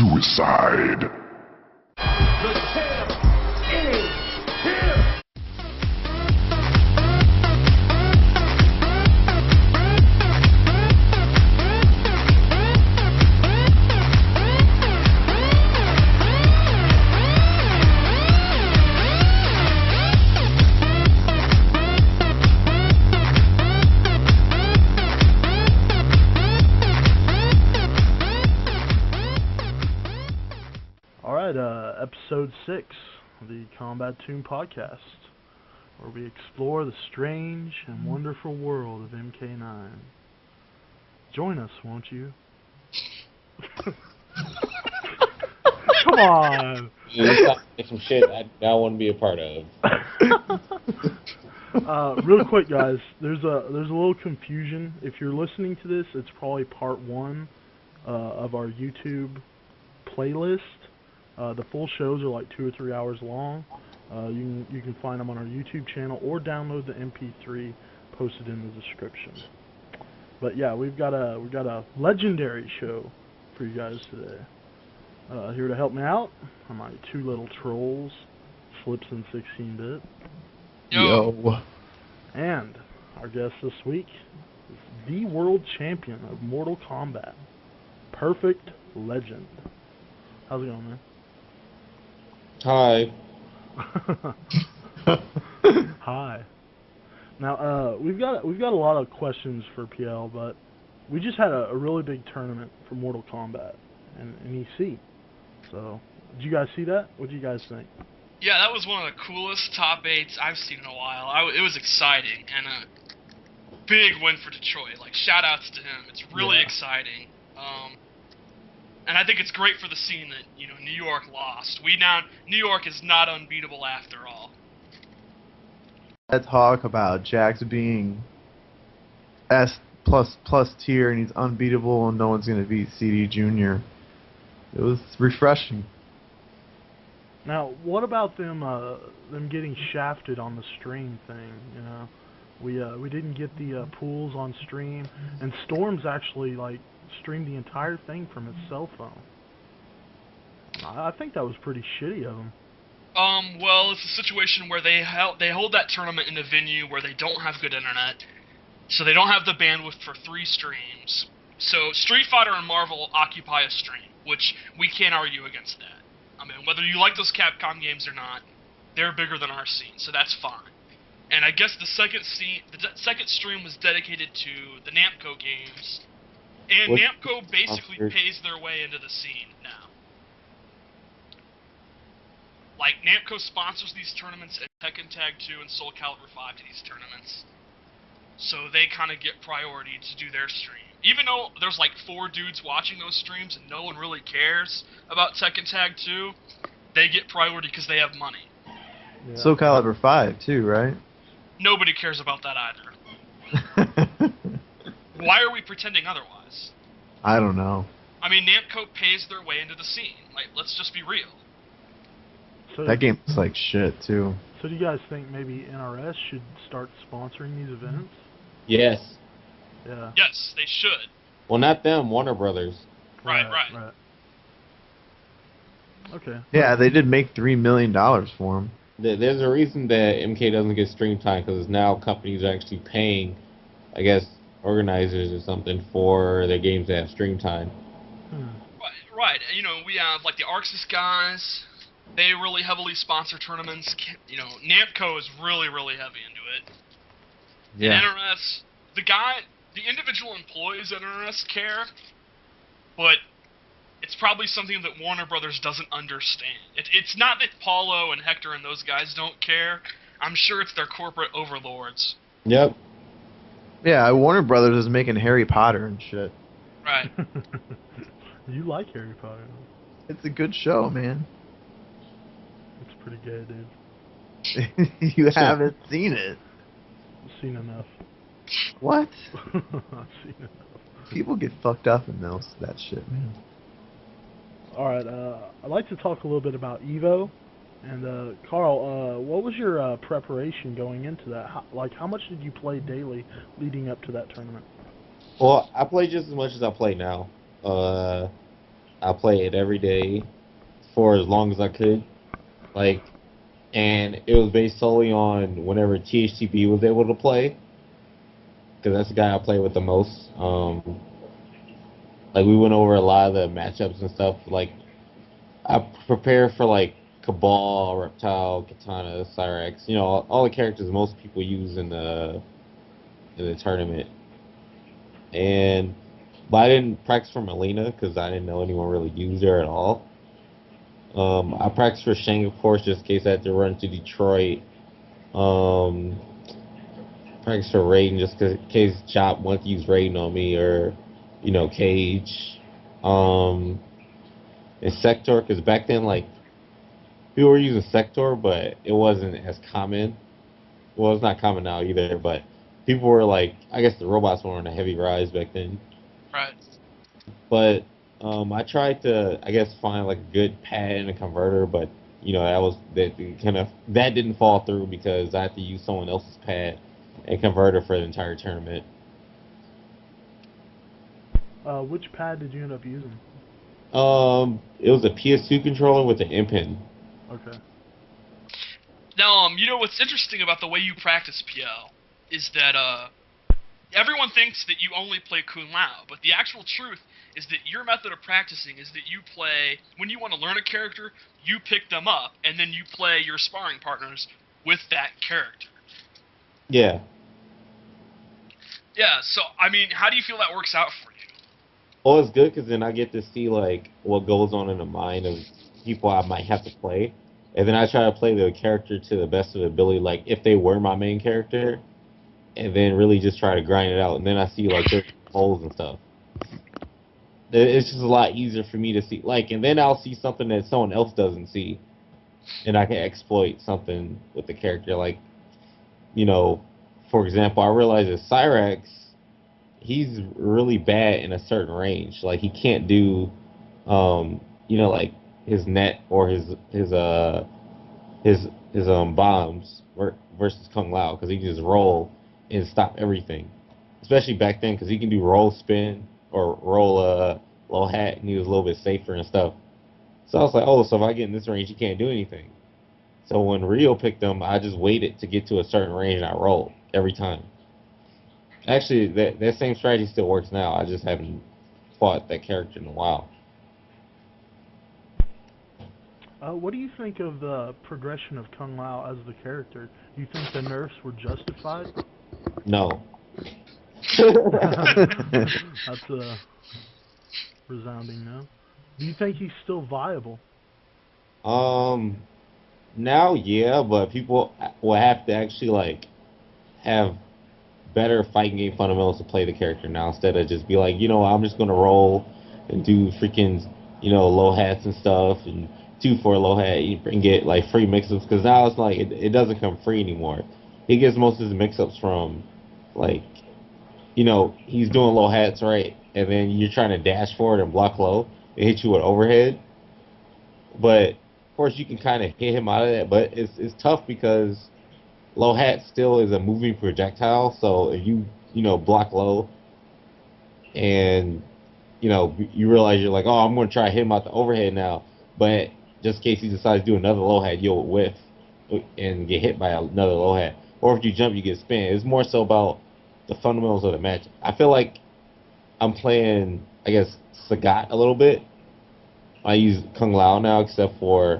suicide. The champ is here! Episode 6 of the Kombat Tomb Podcast, where we explore the strange and wonderful world of MK9. Join us, won't you? Come on! Yeah, that's some shit I want to be a part of. Real quick, guys, there's a little confusion. If you're listening to this, it's probably part 1 of our YouTube playlist. The full shows are like 2 or 3 hours long. You can find them on our YouTube channel or download the MP3 posted in the description. But yeah, we've got a legendary show for you guys today. Here to help me out are my 2 little trolls, Slips and 16-bit. Yo. And our guest this week is the world champion of Mortal Kombat, Perfect Legend. How's it going, man? Hi. Hi. Now, we've got a lot of questions for PL, but we just had a really big tournament for Mortal Kombat in EC. So, did you guys see that? What do you guys think? Yeah, that was one of the coolest top 8s I've seen in a while. It was exciting and a big win for Detroit. Like, shout outs to him. It's really exciting. And I think it's great for the scene that, New York lost. New York is not unbeatable after all. That talk about Jax being S++ tier and he's unbeatable and no one's going to beat CD Jr. It was refreshing. Now, what about them getting shafted on the stream thing? We didn't get the pools on stream, and Storm's actually streamed the entire thing from his cell phone. I think that was pretty shitty of him. Well, it's a situation where they hold that tournament in a venue where they don't have good internet, so they don't have the bandwidth for 3 streams. So Street Fighter and Marvel occupy a stream, which we can't argue against that. I mean, whether you like those Capcom games or not, they're bigger than our scene, so that's fine. And I guess the second stream was dedicated to the Namco games, and Namco basically pays their way into the scene now. Like, Namco sponsors these tournaments, and Tekken Tag 2 and Soul Calibur 5 to these tournaments. So they kind of get priority to do their stream. Even though there's 4 dudes watching those streams and no one really cares about Tekken Tag 2, they get priority because they have money. Yeah. Soul Calibur 5 too, right? Nobody cares about that either. Why are we pretending otherwise? I don't know. I mean, Namco pays their way into the scene. Let's just be real. So, that game looks like shit, too. So do you guys think maybe NRS should start sponsoring these events? Yes. Yeah. Yes, they should. Well, not them, Warner Brothers. Right. Okay. Yeah, they did make $3 million for them. There's a reason that MK doesn't get stream time, because now companies are actually paying, I guess, organizers or something for their games to have stream time. Right. We have, the Arxis guys. They really heavily sponsor tournaments. Namco is really, really heavy into it. Yeah. And NRS, the individual employees at NRS care, but it's probably something that Warner Brothers doesn't understand. It's not that Paulo and Hector and those guys don't care. I'm sure it's their corporate overlords. Yep. Yeah, Warner Brothers is making Harry Potter and shit. Right. You like Harry Potter? It's a good show, man. It's pretty gay, dude. You haven't seen it. I've seen enough. What? I've seen enough. People get fucked up in that shit, man. Alright, I'd like to talk a little bit about EVO. And, Carl, what was your preparation going into that? How much did you play daily leading up to that tournament? Well, I play just as much as I play now. I played it every day for as long as I could. Like, and it was based solely on whenever THTB was able to play, because that's the guy I play with the most. Like we went over a lot of the matchups and stuff. Like I prepare for like Cabal, Reptile, Katana, Cyrax. You know, all the characters most people use in the tournament. And but I didn't practice for Melina because I didn't know anyone really used her at all. I practiced for Shang, of course, just in case I had to run to Detroit. Um, practice for Raiden just in case Chop wanted to use Raiden on me, or Cage. And Sector, because back then like people were using Sector, but it wasn't as common. Well, it's not common now either, but people were like, I guess the robots were on a heavy rise back then. Right. But I tried to, I guess, find like a good pad and a converter, but that didn't fall through because I had to use someone else's pad and converter for the entire tournament. Which pad did you end up using? It was a PS2 controller with an M-pin. Okay. Now, what's interesting about the way you practice PL is that everyone thinks that you only play Kung Lao, but the actual truth is that your method of practicing is that you play, when you want to learn a character, you pick them up, and then you play your sparring partners with that character. Yeah. Yeah, so, I mean, how do you feel that works out for you? Oh, it's good because then I get to see like what goes on in the mind of people I might have to play, and then I try to play the character to the best of the ability. Like if they were my main character, and then really just try to grind it out, and then I see like their holes and stuff. It's just a lot easier for me to see. Like, and then I'll see something that someone else doesn't see, and I can exploit something with the character. Like, for example, I realize that Cyrax, he's really bad in a certain range. Like he can't do, like his net or his bombs versus Kung Lao because he can just roll and stop everything. Especially back then because he can do roll spin or roll low hat and he was a little bit safer and stuff. So I was like, oh, so if I get in this range, he can't do anything. So when Rio picked him, I just waited to get to a certain range and I rolled every time. Actually, that same strategy still works now. I just haven't fought that character in a while. What do you think of the progression of Kung Lao as the character? Do you think the nerfs were justified? No. That's a resounding no. Do you think he's still viable? Now, yeah, but people will have to actually like have better fighting game fundamentals to play the character now instead of just be like, I'm just gonna roll and do freaking, low hats and stuff and 2 for a low hat and get like free mix-ups because now it's like it doesn't come free anymore. He gets most of his mix-ups from like, he's doing low hats right, and then you're trying to dash forward and block low and hit you with overhead. But of course you can kind of hit him out of that, but it's tough because low hat still is a moving projectile, so if you block low and you realize you're like, oh, I'm going to try to hit him out the overhead now, but just in case he decides to do another low hat, you'll whiff and get hit by another low hat. Or if you jump, you get spin. It's more so about the fundamentals of the match. I feel like I'm playing, I guess, Sagat a little bit. I use Kung Lao now, except for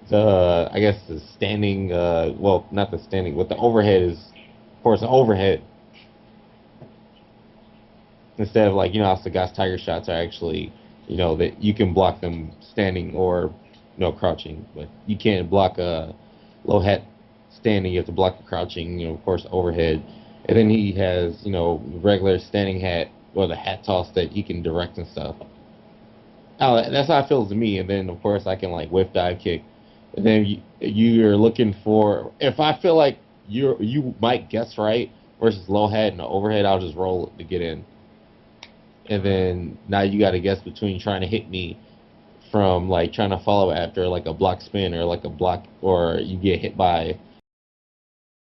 the standing, well, not the standing, but the overhead is, of course, an overhead. Instead of like, how Sagat's tiger shots are actually, that you can block them standing or, crouching, but you can't block a low hat standing, you have to block the crouching, of course, overhead. And then he has, regular standing hat or the hat toss that he can direct and stuff. That's how it feels to me. And then, of course, I can like whiff dive kick. And then you're looking for, if I feel like you might guess right versus low hat and overhead, I'll just roll it to get in. And then now you got to guess between trying to hit me from like trying to follow after like a block spin or like a block, or you get hit by